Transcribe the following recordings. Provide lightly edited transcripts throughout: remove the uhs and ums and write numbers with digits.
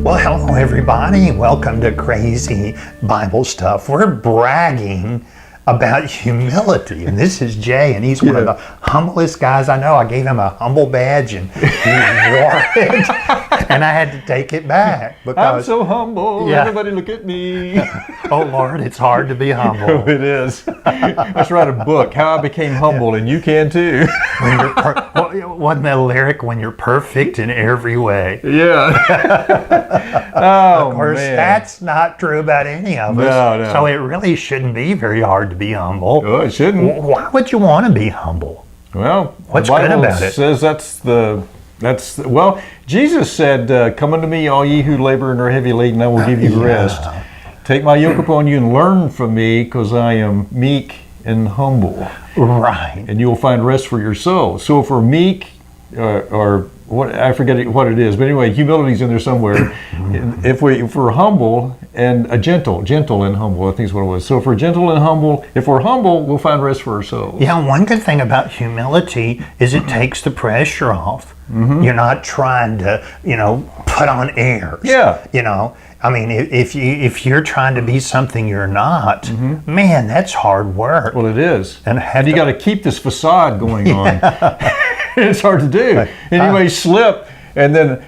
Well, hello everybody. Welcome to Crazy Bible Stuff. We're bragging about humility, and this is Jay, and he's one of the humblest guys I know. I gave him a humble badge, and he wore it, and I had to take it back because I'm so humble. Yeah. Everybody look at me. oh Lord, it's hard to be humble. It is. Let's write a book, How I Became Humble, and you can too. When you're wasn't that a lyric? When you're perfect in every way. Yeah. Oh, Of course, man. that's not true about any of us. No. So it really shouldn't be very hard to be humble. Oh, it shouldn't. Why would you want to be humble? Well, What's the Bible good about it? says well, Jesus said, "Come unto me, all ye who labor and are heavy laden, I will give you rest. Take my yoke upon you and learn from me, because I am meek and humble, Right. and you will find rest for your soul." So if we're meek, or what, I forget what it is, but anyway, humility's in there somewhere. if we're humble and gentle and humble, I think is what it was. So if we're gentle and humble, if we're humble, we'll find rest for our souls. Yeah, one good thing about humility is it takes the pressure off. You're not trying to, put on airs. Yeah. I mean, if you're trying to be something you're not, man, that's hard work. Well, it is. And You got to keep this facade going on. It's hard to do. And you may slip, and then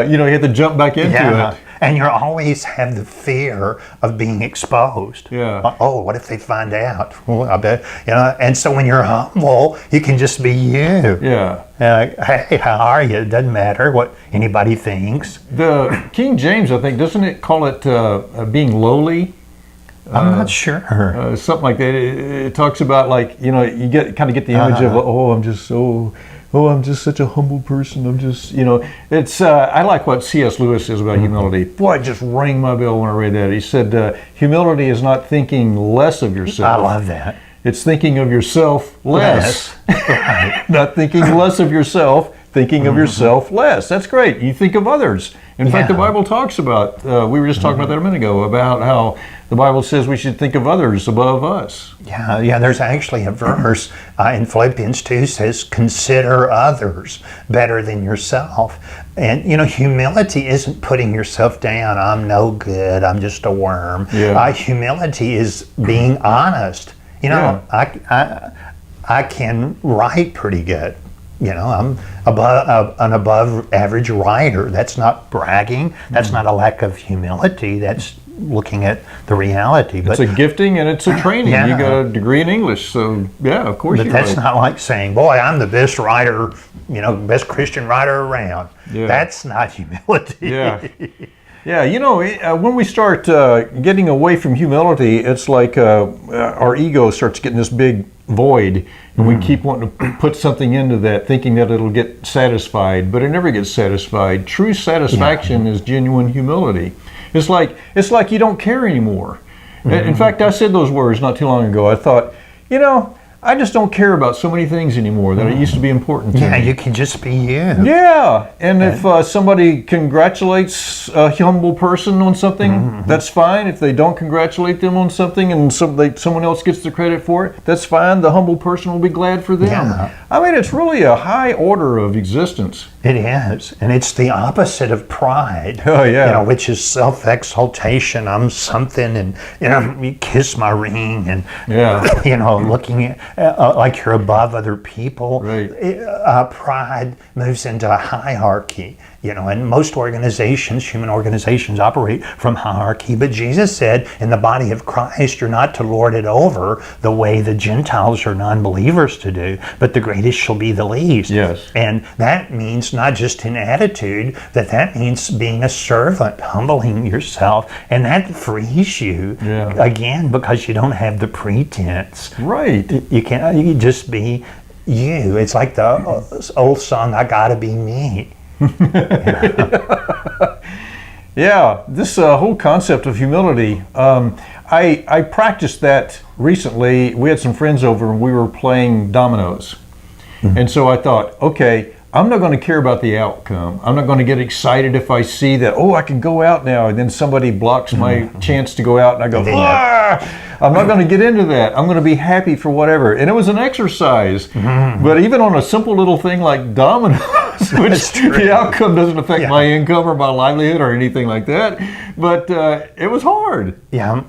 you have to jump back into it. And you always have the fear of being exposed. Yeah. Oh, what if they find out? Well, I bet, and so when you're humble, you can just be you. Yeah. Hey, how are you? It doesn't matter what anybody thinks. The King James, I think, doesn't it call it being lowly? I'm not sure. Something like that. It talks about, like, you kind of get the image of, I'm just such a humble person. I'm just, it's, I like what C.S. Lewis says about humility. Boy, it just rang my bell when I read that. He said, humility is not thinking less of yourself. I love that. It's thinking of yourself less. Right. Not thinking less of yourself, thinking of yourself less. That's great. You think of others. In fact, the Bible talks about, we were just talking about that a minute ago, about how the Bible says we should think of others above us. Yeah, there's actually a verse in Philippians 2 says, consider others better than yourself. And, humility isn't putting yourself down. I'm no good. I'm just a worm. Yeah. Humility is being honest. I can write pretty good. I'm an above average writer. That's not bragging. That's not a lack of humility. That's looking at the reality. It's a gifting and it's a training. Yeah. You got a degree in English, so yeah, of course. But that's not like saying, "Boy, I'm the best writer, best Christian writer around." Yeah. That's not humility. Yeah. Yeah, when we start getting away from humility, it's like our ego starts getting this big void, and we keep wanting to put something into that, thinking that it'll get satisfied, but it never gets satisfied. True satisfaction is genuine humility. It's like you don't care anymore. In fact, I said those words not too long ago. I thought, I just don't care about so many things anymore that it used to be important to me. Yeah, you can just be you. Yeah, and if somebody congratulates a humble person on something, that's fine. If they don't congratulate them on something and someone else gets the credit for it, that's fine. The humble person will be glad for them. Yeah. I mean, it's really a high order of existence. It is, and it's the opposite of pride. Oh, yeah. Which is self-exaltation. I'm something, and you kiss my ring, and looking at like you're above other people. Right. Pride moves into a hierarchy. And most organizations, human organizations, operate from hierarchy. But Jesus said, in the body of Christ, you're not to lord it over the way the Gentiles or non-believers to do, but the greatest shall be the least. Yes. And that means not just in attitude, that means being a servant, humbling yourself, and that frees you, again, because you don't have the pretense. Right. You can just be you. It's like the old song, I Gotta Be Me. Yeah, this whole concept of humility, I practiced that recently. We had some friends over and we were playing dominoes. And so I thought, okay, I'm not going to care about the outcome. I'm not going to get excited if I see that, oh, I can go out now, and then somebody blocks my chance to go out, and I go, ah! I'm not going to get into that. I'm going to be happy for whatever. And it was an exercise. But even on a simple little thing like dominoes, which the outcome doesn't affect my income or my livelihood or anything like that, but it was hard. Yeah.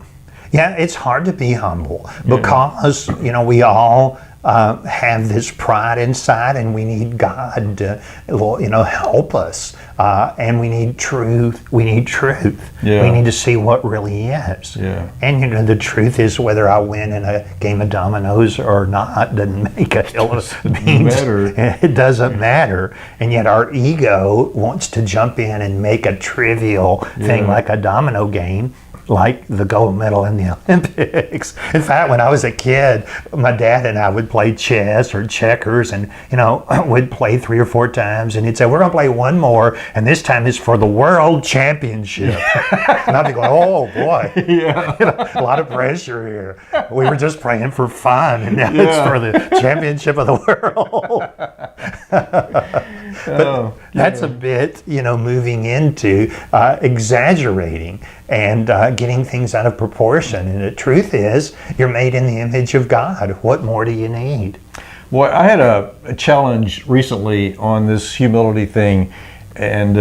Yeah, it's hard to be humble because, we all have this pride inside, and we need God to, help us. And we need truth. We need truth. Yeah. We need to see what really is. Yeah. And, the truth is whether I win in a game of dominoes or not doesn't make a hill of beans. It doesn't matter. And yet our ego wants to jump in and make a trivial thing like a domino game, like the gold medal in the Olympics. In fact, when I was a kid, my dad and I would play chess or checkers, and we'd play 3 or 4 times, and he'd say, we're going to play one more, and this time is for the world championship. And I'd be going, oh boy, a lot of pressure here. We were just playing for fun, and now it's for the championship of the world. But that's a bit, moving into exaggerating and getting things out of proportion. And the truth is, you're made in the image of God. What more do you need? Boy, I had a challenge recently on this humility thing, and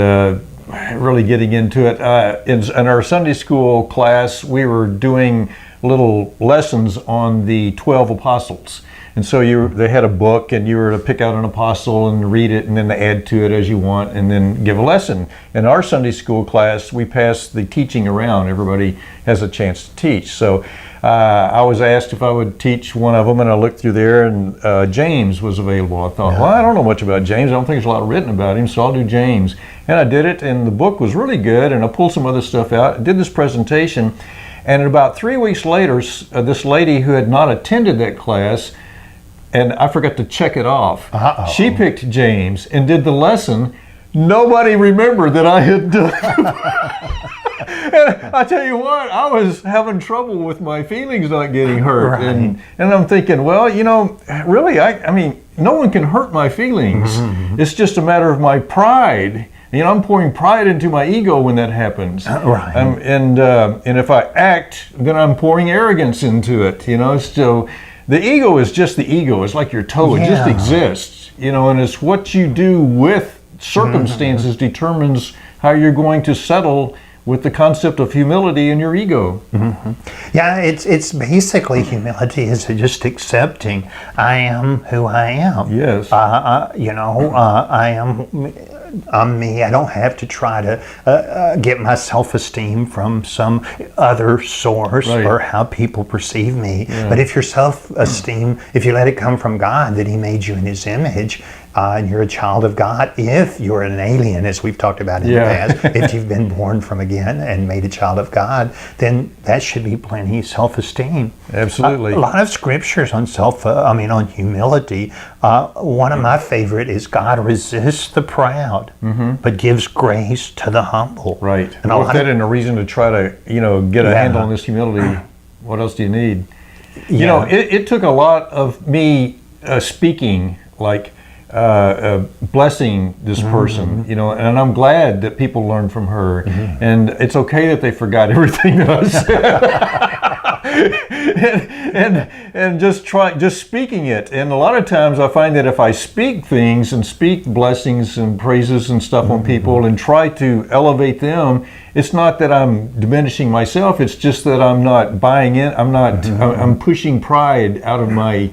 really getting into it. In our Sunday school class, we were doing little lessons on the 12 apostles. And so they had a book, and you were to pick out an apostle and read it, and then add to it as you want, and then give a lesson. In our Sunday school class, we pass the teaching around. Everybody has a chance to teach. So I was asked if I would teach one of them, and I looked through there, and James was available. I thought, well, I don't know much about James. I don't think there's a lot written about him, so I'll do James. And I did it, and the book was really good, and I pulled some other stuff out. I did this presentation, and about 3 weeks later, this lady who had not attended that class, and I forgot to check it off. She picked James and did the lesson. Nobody remembered that I had done it. And I tell you what, I was having trouble with my feelings not getting hurt. Right. And I'm thinking, well, really, I mean, no one can hurt my feelings. It's just a matter of my pride. I'm pouring pride into my ego when that happens. Right. And if I act, then I'm pouring arrogance into it. So the ego is just the ego. It's like your toe. It just exists. And it's what you do with circumstances determines how you're going to settle with the concept of humility in your ego. Yeah, it's basically humility is just accepting I am who I am. Yes. I'm me. I don't have to try to get my self-esteem from some other source or how people perceive me. But if your self-esteem, if you let it come from God, that He made you in His image, and you're a child of God, if you're an alien, as we've talked about in the past, if you've been born from again and made a child of God, then that should be plenty self-esteem. Absolutely. A lot of scriptures on on humility. One of my favorite is God resists the proud, but gives grace to the humble. Right. And with that and a reason to try to, get a handle on this humility, what else do you need? It took a lot of me speaking, like, blessing this person, and I'm glad that people learned from her. And it's okay that they forgot everything that I said. and just speaking it. And a lot of times I find that if I speak things and speak blessings and praises and stuff on people and try to elevate them, it's not that I'm diminishing myself. It's just that I'm not buying in. I'm pushing pride out of my.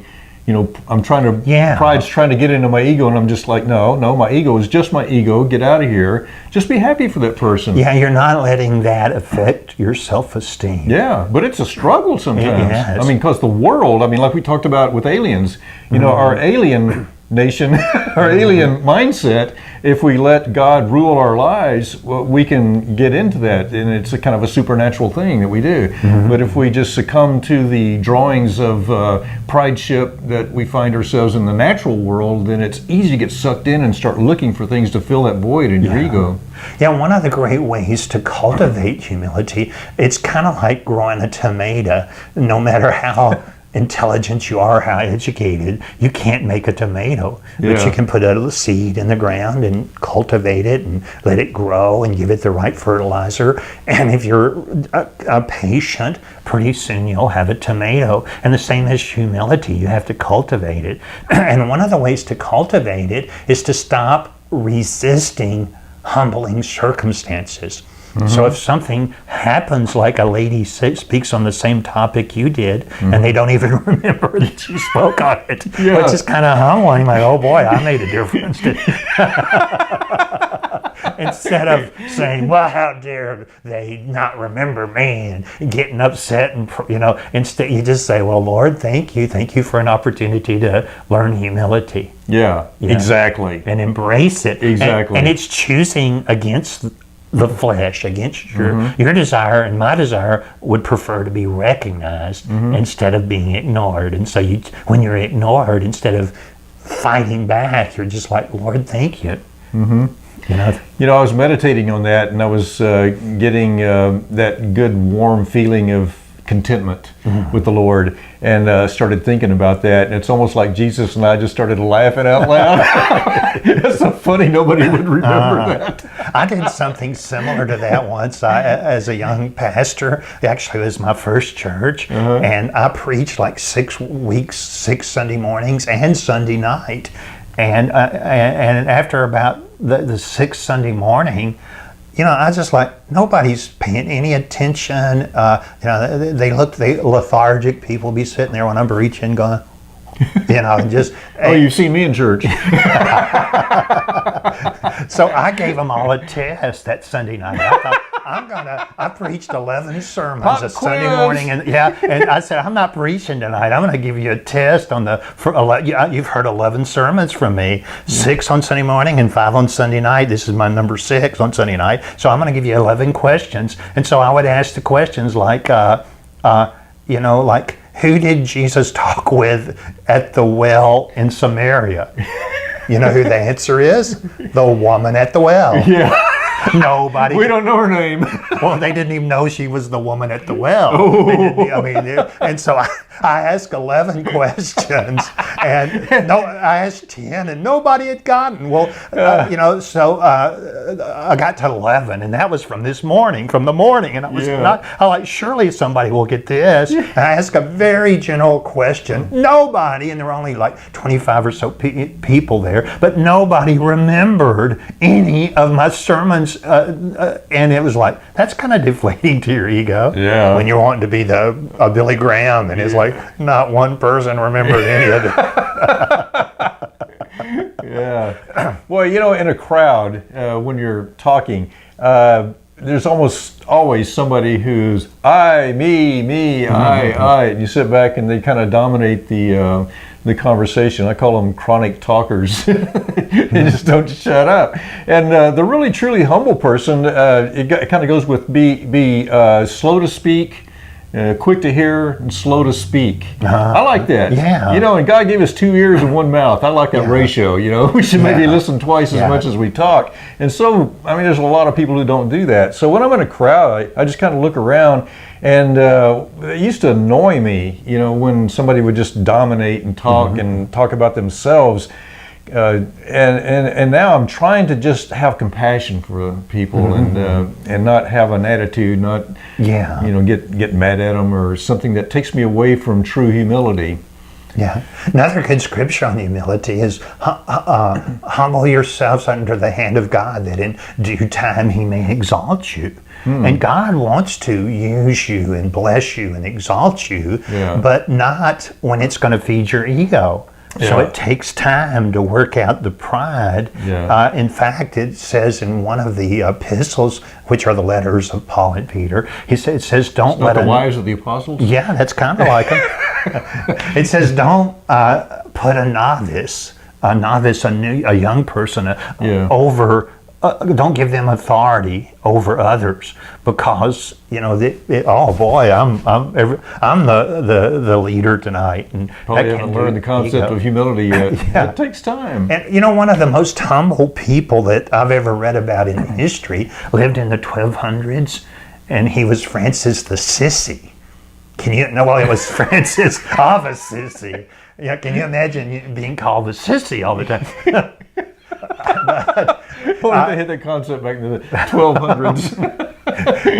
I'm trying to, pride's trying to get into my ego, and I'm just like, no, my ego is just my ego. Get out of here. Just be happy for that person. Yeah, you're not letting that affect your self-esteem. Yeah, but it's a struggle sometimes. Yes. Because the world, like we talked about with aliens, our alien nation, our alien mindset, if we let God rule our lives, well, we can get into that, and it's a kind of a supernatural thing that we do. But if we just succumb to the drawings of prideship that we find ourselves in the natural world, then it's easy to get sucked in and start looking for things to fill that void in your ego. Yeah, one of the great ways to cultivate humility, it's kind of like growing a tomato. No matter how intelligent you are, how educated, you can't make a tomato. But Yeah. you can put a seed in the ground and cultivate it and let it grow and give it the right fertilizer. And if you're a patient, pretty soon you'll have a tomato. And the same as humility, you have to cultivate it. And one of the ways to cultivate it is to stop resisting humbling circumstances. So if something happens, like a lady speaks on the same topic you did, and they don't even remember that you spoke on it, Yeah. which is kind of humbling. Like, oh boy, I made a difference. Instead of saying, well, how dare they not remember me, and getting upset, and instead you just say, well, Lord, thank you for an opportunity to learn humility. Yeah, Yeah. exactly. And embrace it. Exactly. And it's choosing against the flesh, against your desire, and my desire would prefer to be recognized instead of being ignored. And so when you're ignored, instead of fighting back, you're just like, Lord, thank you. I was meditating on that, and I was getting that good, warm feeling of contentment with the Lord, and started thinking about that. And it's almost like Jesus and I just started laughing out loud. It's so funny, nobody would remember that. I did something similar to that once. As a young pastor, actually it was my first church, and I preached like 6 weeks, 6 Sunday mornings and Sunday night. And after about the 6th Sunday morning, I was just like, nobody's paying any attention. They look lethargic. People be sitting there when I'm preaching going, and just. Oh, you've seen me in church. So I gave them all a test that Sunday night. I thought, I preached 11 sermons Pop a Sunday quiz. morning, and I said, I'm not preaching tonight. I'm going to give you a test on you've heard 11 sermons from me, 6 on Sunday morning and 5 on Sunday night. This is my number 6 on Sunday night. So I'm going to give you 11 questions. And so I would ask the questions like, who did Jesus talk with at the well in Samaria? You know who the answer is? The woman at the well. Yeah. Nobody. We don't know her name. Well, they didn't even know she was the woman at the well. And so I asked 11 questions, and I asked 10, and nobody had gotten. Well, so I got to 11, and that was from the morning, and I was surely somebody will get this. And I asked a very general question. Nobody, and there were only like 25 or so people there, but nobody remembered any of my sermons. And it was like, that's kind of deflating to your ego. Yeah. When you're wanting to be a Billy Graham, and it's like, not one person remembered any of it. Yeah. Well, in a crowd, when you're talking, there's almost always somebody who's I, me, I, and you sit back and they kind of dominate the conversation. I call them chronic talkers. They just don't shut up. And the really truly humble person, it kind of goes with be slow to speak, quick to hear, and slow to speak. I like that. Yeah. And God gave us 2 ears and 1 mouth. I like that ratio. We should maybe listen twice as much as we talk. And so, there's a lot of people who don't do that. So when I'm in a crowd, I just kind of look around, and it used to annoy me, when somebody would just dominate and talk and talk about themselves. And now I'm trying to just have compassion for people and not have an attitude, not get mad at them or something that takes me away from true humility. Yeah. Another good scripture on humility is humble yourselves under the hand of God, that in due time He may exalt you. And God wants to use you and bless you and exalt you, but not when it's going to feed your ego. So it takes time to work out the pride. In fact, it says in one of the epistles, which are the letters of Paul and Peter, it says, don't let the wives of the apostles? Yeah, that's kind of like them. It says, don't put a novice, a young person, over. Don't give them authority over others, because oh boy, I'm the leader tonight, and probably haven't learned the concept of humility yet. It takes time. And one of the most humble people that I've ever read about in history lived in the 1200s, and he was Francis the Sissy. Can you? No, well, it was Francis of Assisi. Yeah, can you imagine being called a sissy all the time? What if they had that concept back in the 1200s?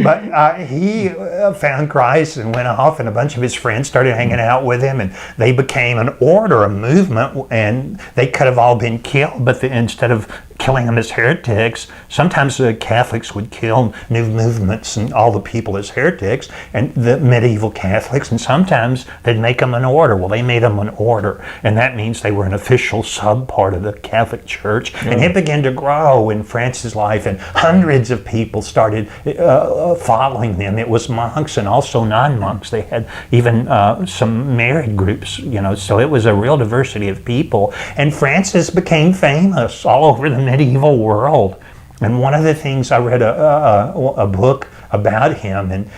But he found Christ and went off, and a bunch of his friends started hanging out with him, and they became an order, a movement, and they could have all been killed, but instead of killing them as heretics, sometimes the Catholics would kill new movements and all the people as heretics, and the medieval Catholics, and sometimes they'd make them an order. Well, they made them an order, and that means they were an official sub-part of the Catholic Church, and it began to grow in Francis' life, and hundreds of people started following them. It was monks and also non-monks. They had even some married groups, so it was a real diversity of people, and Francis became famous all over the medieval world. And one of the things, I read a book about him and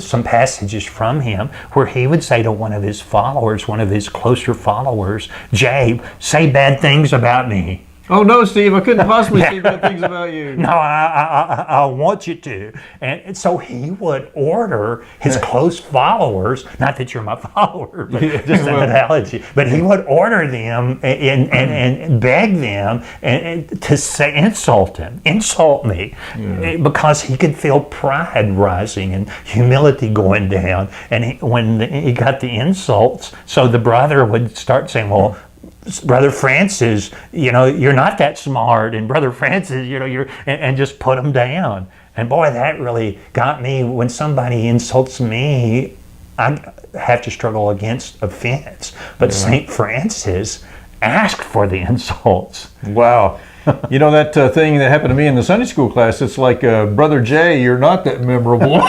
some passages from him where he would say to one of his followers, one of his closer followers, Jay, say bad things about me. Oh no, Steve! I couldn't possibly say bad things about you. No, I want you to. And so he would order his close followers, not that you're my follower, but just an analogy, but he would order them and beg them and to say, insult me, because he could feel pride rising and humility going down. And when he got the insults, so the brother would start saying, well, Brother Francis, you're not that smart, and Brother Francis, you're, and just put him down. And boy, that really got me. When somebody insults me, I have to struggle against offense. But St. Francis asked for the insults. Wow. That thing that happened to me in the Sunday school class, it's like, Brother Jay, you're not that memorable.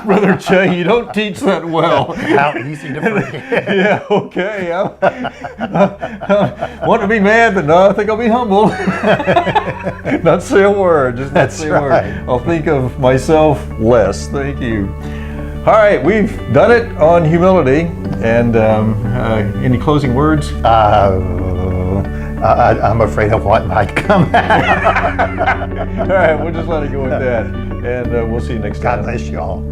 Brother Jay, you don't teach that well. How easy to forget. Yeah, okay. I want to be mad, but no, I think I'll be humble. Not say a word, just not say a word. I'll think of myself less. Thank you. All right, we've done it on humility. And any closing words? I'm afraid of what might come out. All right, we'll just let it go with that. And we'll see you next time. God bless you all.